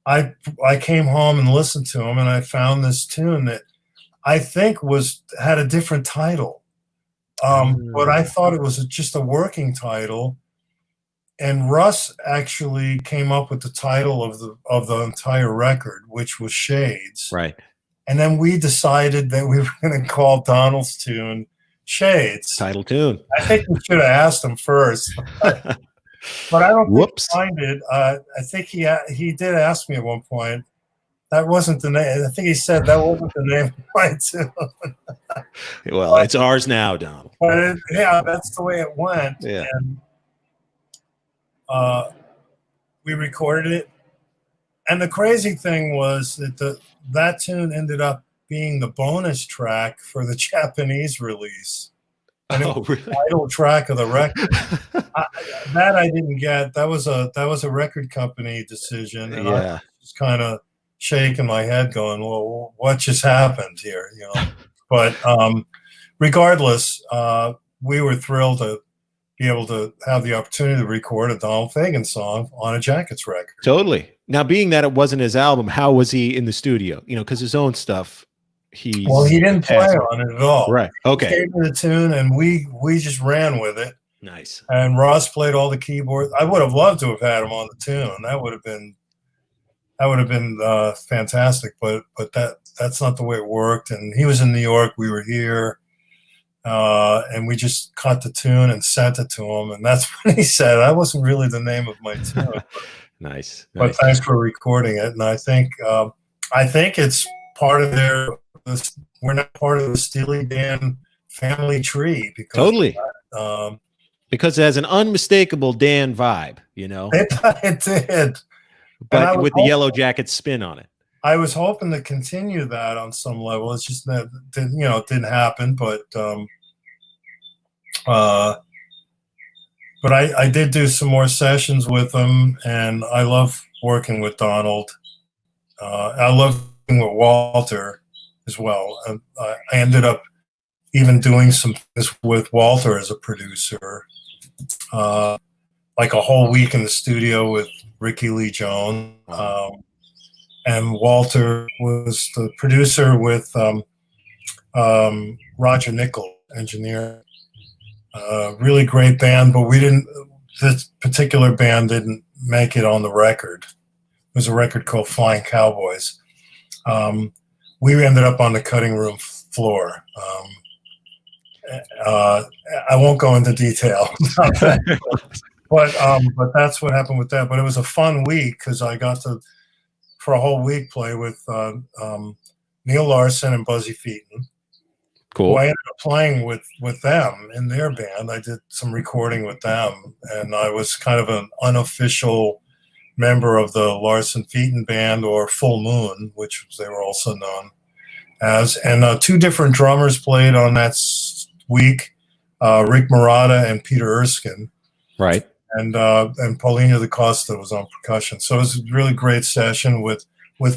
I came home and listened to him, and I found this tune that I think had a different title. But I thought it was just a working title. And Russ actually came up with the title of the entire record, which was Shades. Right. And then we decided that we were going to call Donald's tune Shades. Title tune. I think we should have asked him first. But I don't think he minded. I think he did ask me at one point. That wasn't the name. I think he said that wasn't the name of my tune. Well, it's ours now, Donald. But yeah, that's the way it went. Yeah. And we recorded it. And the crazy thing was that that tune ended up being the bonus track for the Japanese release. And it was really? The title track of the record. That I didn't get. That was a record company decision. And I was kind of shaking my head going, well, what just happened here? You know. But regardless, we were thrilled to be able to have the opportunity to record a Donald Fagen song on a Jackets record. Totally. Now, being that it wasn't his album, how was he in the studio? You know, because his own stuff, he didn't play on it at all. Right. Okay. He gave me the tune, and we just ran with it. Nice. And Ross played all the keyboards. I would have loved to have had him on the tune. That would have been fantastic. But that's not the way it worked. And he was in New York. We were here. And we just cut the tune and sent it to him. And that's when he said, that wasn't really the name of my tune. Nice. But thanks for recording it. And I think it's part of we're not part of the Steely Dan family tree. Because totally. Because it has an unmistakable Dan vibe, you know? It did. But with the Yellowjackets spin on it. I was hoping to continue that on some level. It's just that it didn't happen. But I did do some more sessions with him, and I love working with Donald. I love working with Walter as well. I ended up even doing some things with Walter as a producer, like a whole week in the studio with Ricky Lee Jones. And Walter was the producer with Roger Nichol, engineer. Really great band, but this particular band didn't make it on the record. It was a record called Flying Cowboys. We ended up on the cutting room floor. I won't go into detail about that, but that's what happened with that. But it was a fun week because I got to, for a whole week, play with Neil Larson and Buzzy Featon. Cool. I ended up playing with them in their band. I did some recording with them, and I was kind of an unofficial member of the Larson Featon band, or Full Moon, which they were also known as. And two different drummers played on that week, Rick Murata and Peter Erskine. Right. And Paulina da Costa was on percussion. So it was a really great session with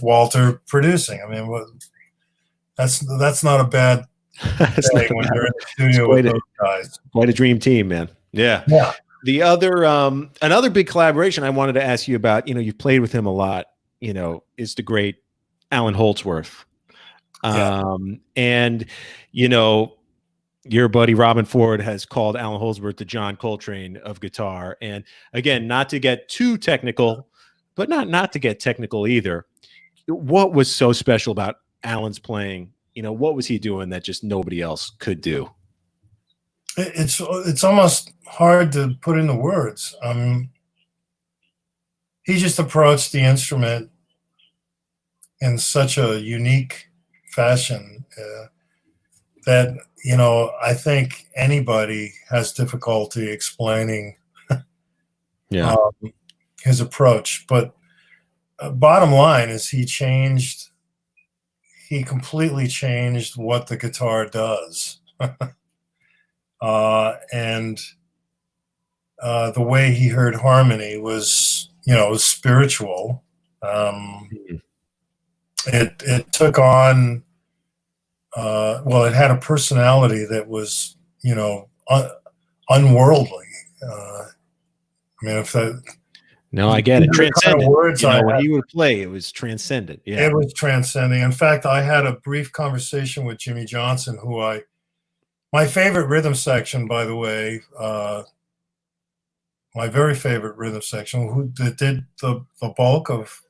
Walter producing. I mean, that's not a bad thing when you're in the studio with those guys. Quite a dream team, man. Yeah. Yeah. The other, another big collaboration I wanted to ask you about, you know, you've played with him a lot, you know, is the great Allan Holdsworth. And, you know, your buddy Robin Ford has called Allan Holdsworth the John Coltrane of guitar. And again, not to get too technical, but not to get technical either. What was so special about Allan's playing? You know, what was he doing that just nobody else could do? It's almost hard to put into words. He just approached the instrument in such a unique fashion. that, you know, I think anybody has difficulty explaining Yeah. his approach. But bottom line is he completely changed what the guitar does. And the way he heard harmony was, you know, was spiritual. It took on, well, it had a personality that was, you know, unworldly. I mean, if that. No, I get it. Transcendent. Kind of words, you know, when he would play, it was transcendent. Yeah, it was transcending. In fact, I had a brief conversation with Jimmy Johnson, my favorite rhythm section, by the way, my very favorite rhythm section, who did the bulk of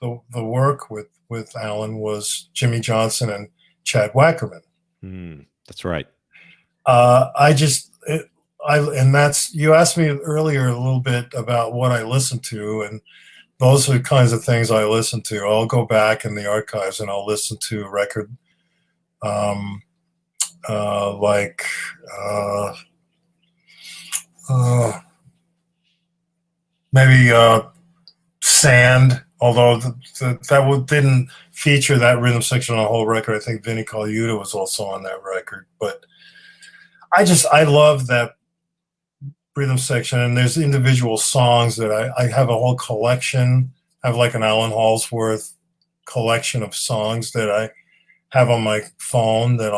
the work with Allan was Jimmy Johnson and Chad Wackerman. That's right. And that's, you asked me earlier a little bit about what I listen to, and those are the kinds of things I listen to. I'll go back in the archives and I'll listen to a record like maybe Sand, although didn't feature that rhythm section on the whole record. I think Vinnie Colaiuta was also on that record, but I love that rhythm section, and there's individual songs that I have a whole collection. I have like an Allan Holdsworth collection of songs that I have on my phone that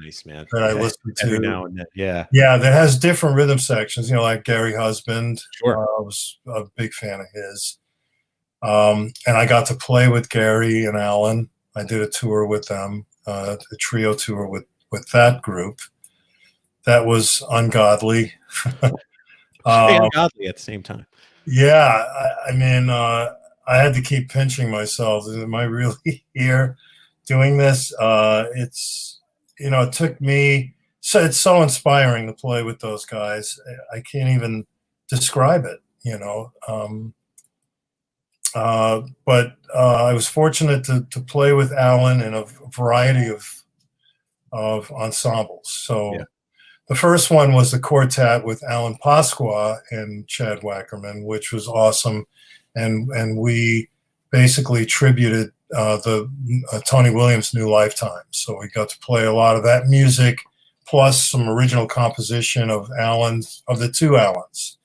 nice, man. That I listen to every now and then. Yeah, that has different rhythm sections. You know, like Gary Husband. Sure. I was a big fan of his, and I got to play with Gary and Allan. I did a tour with them, a trio tour with that group. That was ungodly. Ungodly at the same time. Yeah, I mean, I had to keep pinching myself. Am I really here doing this? It's, you know, it took me. So it's so inspiring to play with those guys. I can't even describe it. You know, but I was fortunate to play with Allan in a variety of ensembles. So. Yeah. The first one was the quartet with Alan Pasqua and Chad Wackerman, which was awesome, and we basically tributed the Tony Williams' New Lifetime. So we got to play a lot of that music, plus some original composition of the two Allans.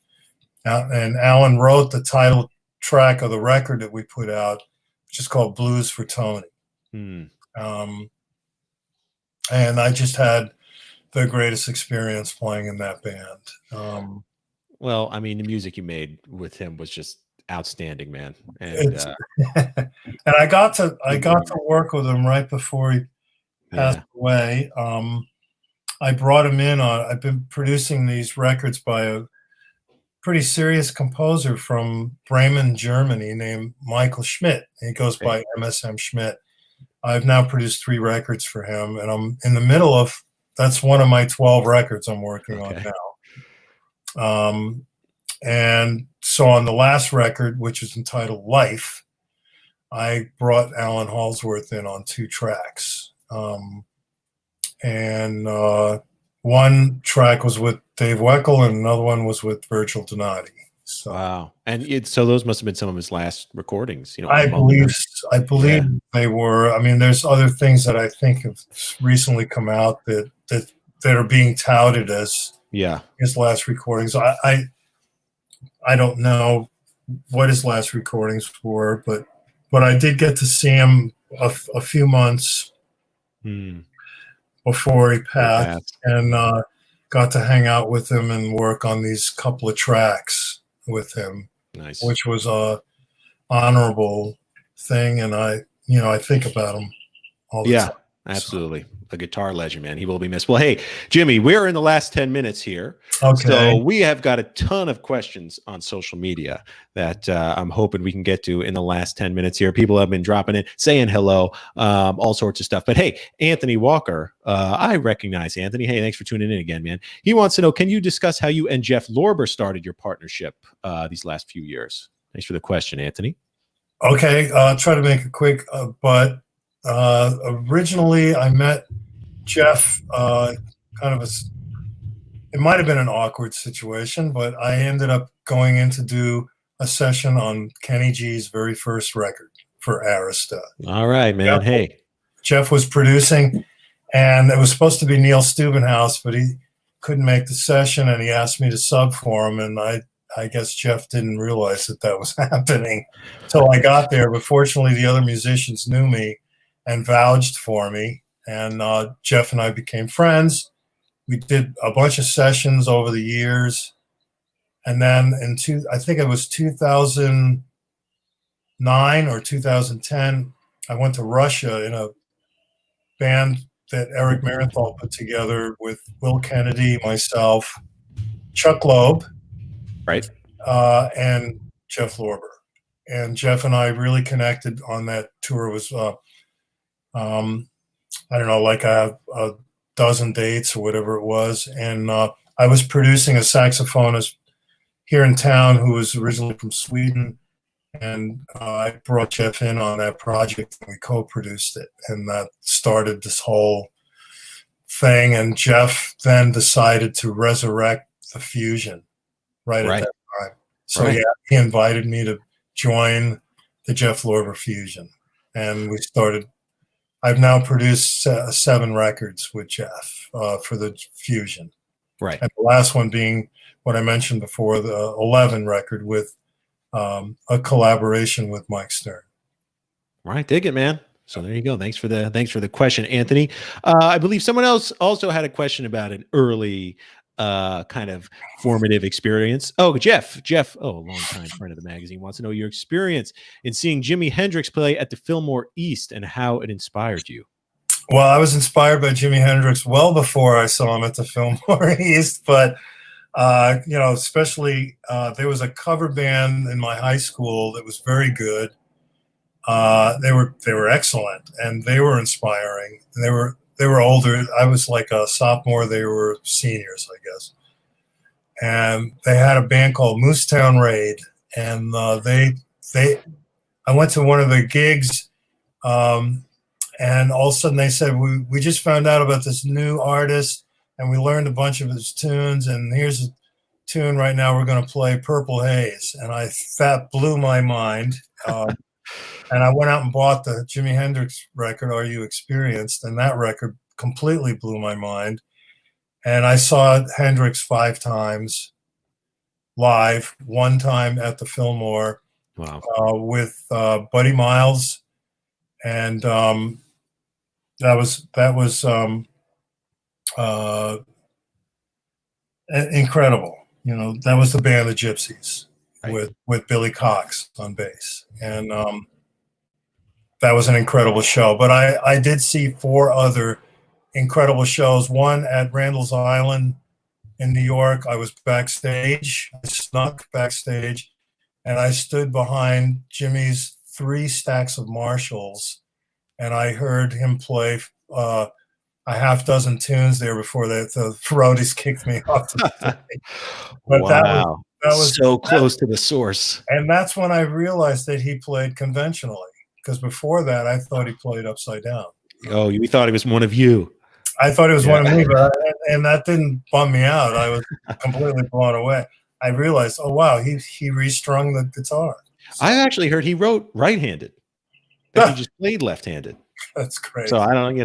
And Allan wrote the title track of the record that we put out, which is called Blues for Tony. And I just had the greatest experience playing in that band. Well, I mean, the music you made with him was just outstanding, man. And and I got to work with him right before he passed away. I brought him in I've been producing these records by a pretty serious composer from Bremen, Germany, named Michael Schmidt. He goes by MSM Schmidt. I've now produced 3 records for him, and I'm in the middle of. That's one of my 12 records I'm working on now. And so on the last record, which is entitled Life, I brought Allan Holdsworth in on 2 tracks. And one track was with Dave Weckl, and another one was with Virgil Donati. So, wow. And so those must have been some of his last recordings. You know, I believe they were. I mean, there's other things that I think have recently come out that are being touted as his last recordings. I don't know what his last recordings were, but I did get to see him a few months before he passed, and got to hang out with him and work on these couple of tracks with him. Nice. Which was a honorable thing, and I think about him all the time. Absolutely. A guitar legend, man. He will be missed. Well, hey, Jimmy, we're in the last 10 minutes here. Okay. So we have got a ton of questions on social media that I'm hoping we can get to in the last 10 minutes here. People have been dropping in, saying hello, all sorts of stuff. But hey, Anthony Walker, I recognize Anthony. Hey, thanks for tuning in again, man. He wants to know, can you discuss how you and Jeff Lorber started your partnership these last few years? Thanks for the question, Anthony. Okay, I'll try to make it quick, but originally I met Jeff, it might have been an awkward situation, but I ended up going in to do a session on Kenny G's very first record for Arista. All right, man. Jeff was producing, and it was supposed to be Neil Steubenhouse, but he couldn't make the session, and he asked me to sub for him, and I guess Jeff didn't realize that was happening until I got there. But fortunately, the other musicians knew me and vouched for me, and Jeff and I became friends. We did a bunch of sessions over the years, and then I think it was 2009 or 2010, I went to Russia in a band that Eric Marienthal put together with Will Kennedy, myself, Chuck Loeb, right, and Jeff Lorber. And Jeff and I really connected on that tour. It was, I don't know, like a dozen dates or whatever it was. And I was producing a saxophonist here in town who was originally from Sweden. And I brought Jeff in on that project, and we co-produced it. And that started this whole thing. And Jeff then decided to resurrect the fusion right at that time. So yeah, he invited me to join the Jeff Lorber fusion. And we started. I've now produced 7 records with Jeff for the fusion. Right. And the last one being what I mentioned before, the 11 record with a collaboration with Mike Stern. Right, dig it, man. So there you go. Thanks for the question, Anthony. I believe someone else also had a question about an early kind of formative experience. Oh, Jeff, a longtime friend of the magazine, wants to know your experience in seeing Jimi Hendrix play at the Fillmore East and how it inspired you. Well, I was inspired by Jimi Hendrix well before I saw him at the Fillmore East, but especially there was a cover band in my high school that was very good. They were excellent, and they were inspiring. And they were older. I was like a sophomore. They were seniors, I guess. And they had a band called Moosetown Raid, and I went to one of the gigs, and all of a sudden they said, we just found out about this new artist, and we learned a bunch of his tunes, and here's a tune right now. We're going to play Purple Haze. And that blew my mind. And I went out and bought the Jimi Hendrix record, Are You Experienced? And that record completely blew my mind. And I saw Hendrix 5 times live, one time at the Fillmore. Wow. With Buddy Miles. And that was incredible. That was the band, the Gypsies, right, with Billy Cox on bass. And that was an incredible show. But I did see 4 other incredible shows. One at Randall's Island in New York. I was backstage. I snuck backstage, and I stood behind Jimmy's 3 stacks of Marshalls, and I heard him play a half dozen tunes there before the roadies kicked me off the stage. But wow. That was so close to the source. And that's when I realized that he played conventionally, because before that I thought he played upside down. Oh, you thought he was one of you. I thought it was one of me, and that didn't bum me out. I was completely blown away. I realized, oh wow, he restrung the guitar. So, I actually heard he wrote right-handed. He just played left-handed. That's great. So I don't,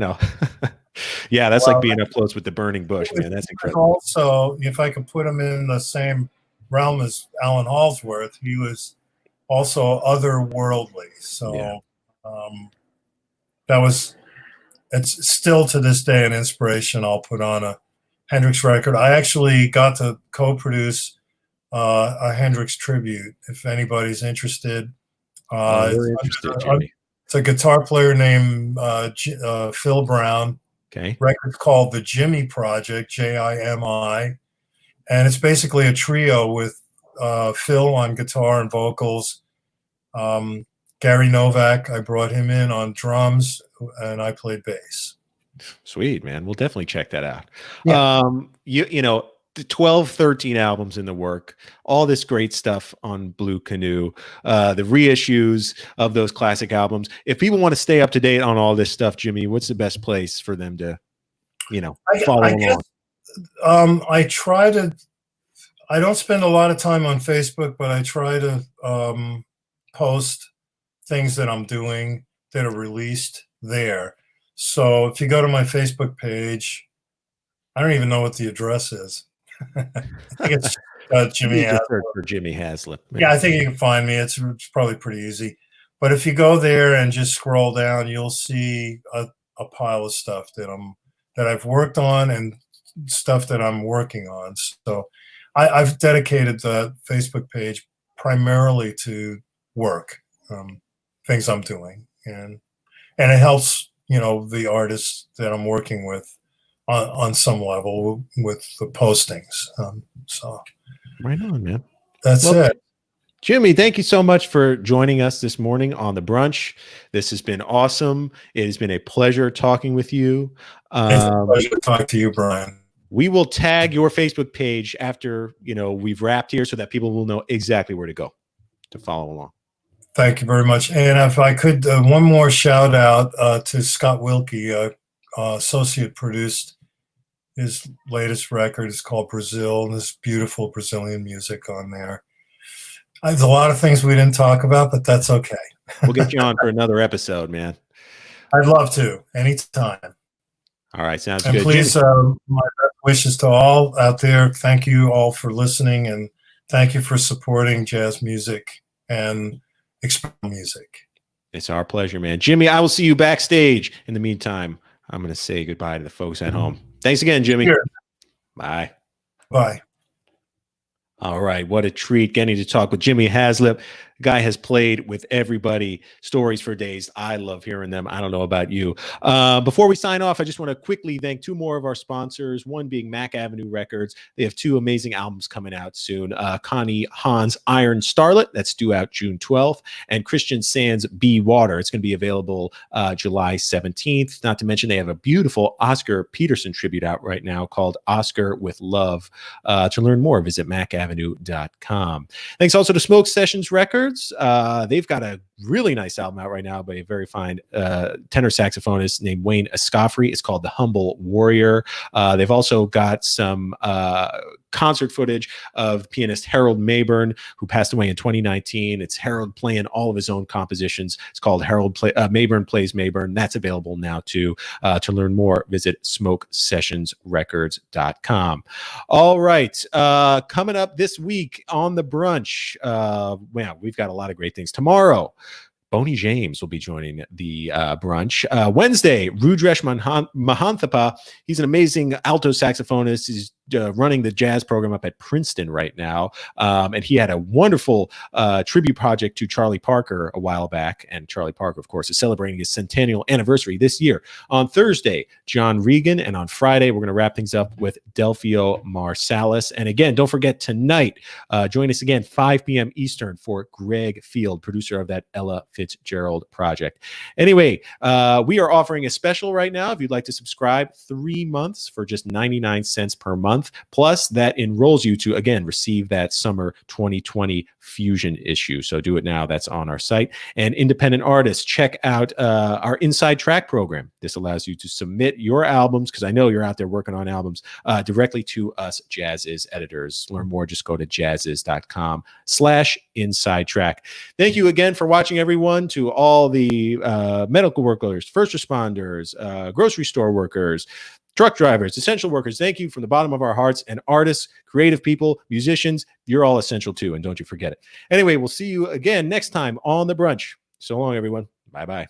yeah, that's like being up close with the burning bush, man. That's incredible. Also, if I could put him in the same realm as Allan Holdsworth, he was also otherworldly. So it's still to this day an inspiration. I'll put on a Hendrix record. I actually got to co-produce a Hendrix tribute, if anybody's interested. It's a guitar player named Phil Brown. Okay. Record's called The Jimmy Project, Jimi. And it's basically a trio with Phil on guitar and vocals. Gary Novak, I brought him in on drums, and I played bass. Sweet, man. We'll definitely check that out. Yeah. The 12, 13 albums in the work, all this great stuff on Blue Canoe, the reissues of those classic albums. If people want to stay up to date on all this stuff, Jimmy, what's the best place for them to follow I along? guess, I don't spend a lot of time on Facebook, but I try to post things that I'm doing that are released there. So if you go to my Facebook page, I don't even know what the address is. I think it's Jimmy Just Haslip. search for Jimmy Haslip. Man. Yeah, I think you can find me. It's probably pretty easy. But if you go there and just scroll down, you'll see a pile of stuff that I've worked on and stuff that I'm working on. So I've dedicated the Facebook page primarily to work, things I'm doing, and it helps the artists that I'm working with on some level with the postings. So right on, man. That's it. Jimmy, thank you so much for joining us this morning on the brunch. This has been awesome. It has been a pleasure talking with you. It's a pleasure to talk to you, Brian. We will tag your Facebook page after we've wrapped here so that people will know exactly where to go to follow along. Thank you very much. And if I could, one more shout out to Scott Wilkie, associate produced his latest record. It's called Brazil, and there's beautiful Brazilian music on there. There's a lot of things we didn't talk about, but that's okay. We'll get you on for another episode, man. I'd love to, anytime. All right, sounds and good. Please, my best wishes to all out there. Thank you all for listening, and thank you for supporting jazz music and experimental music. It's our pleasure, man. Jimmy, I will see you backstage. In the meantime, I'm going to say goodbye to the folks at home. Thanks again, Jimmy. Sure. Bye. Bye. All right. What a treat getting to talk with Jimmy Haslip. Guy has played with everybody. Stories for days. I love hearing them. I don't know about you. Before we sign off, I just want to quickly thank two more of our sponsors, one being Mac Avenue Records. They have two amazing albums coming out soon. Connie Hahn's Iron Starlet, that's due out June 12th, and Christian Sands Be Water. It's going to be available July 17th. Not to mention they have a beautiful Oscar Peterson tribute out right now called Oscar with Love. To learn more, visit macavenue.com. Thanks also to Smoke Sessions Records. They've got a really nice album out right now by a very fine tenor saxophonist named Wayne Escoffrey. It's called The Humble Warrior. They've also got some concert footage of pianist Harold Mayburn, who passed away in 2019. It's Harold playing all of his own compositions. It's called Mayburn Plays Mayburn. That's available now too. To learn more, visit smokesessionsrecords.com. All right. Coming up this week on the brunch, we've got a lot of great things. Tomorrow, Boney James will be joining the brunch. Wednesday, Rudresh Mahanthapa. He's an amazing alto saxophonist. He's running the jazz program up at Princeton right now. And he had a wonderful tribute project to Charlie Parker a while back. And Charlie Parker, of course, is celebrating his centennial anniversary this year. On Thursday, John Regan. And on Friday, we're going to wrap things up with Delphio Marsalis. And again, don't forget tonight, join us again, 5 p.m. Eastern for Greg Field, producer of that Ella Fitzgerald project. Anyway, we are offering a special right now. If you'd like to subscribe, 3 months for just 99 cents per month. Plus, that enrolls you to, again, receive that summer 2020 Fusion issue. So do it now. That's on our site. And independent artists, check out our Inside Track program. This allows you to submit your albums, because I know you're out there working on albums, directly to us Jazziz editors. Learn more, just go to jazziz.com/inside track. Thank you again for watching, everyone. To all the medical workers, first responders, grocery store workers, truck drivers, essential workers, thank you from the bottom of our hearts. And artists, creative people, musicians, you're all essential too. And don't you forget it. Anyway, we'll see you again next time on The Brunch. So long, everyone. Bye-bye.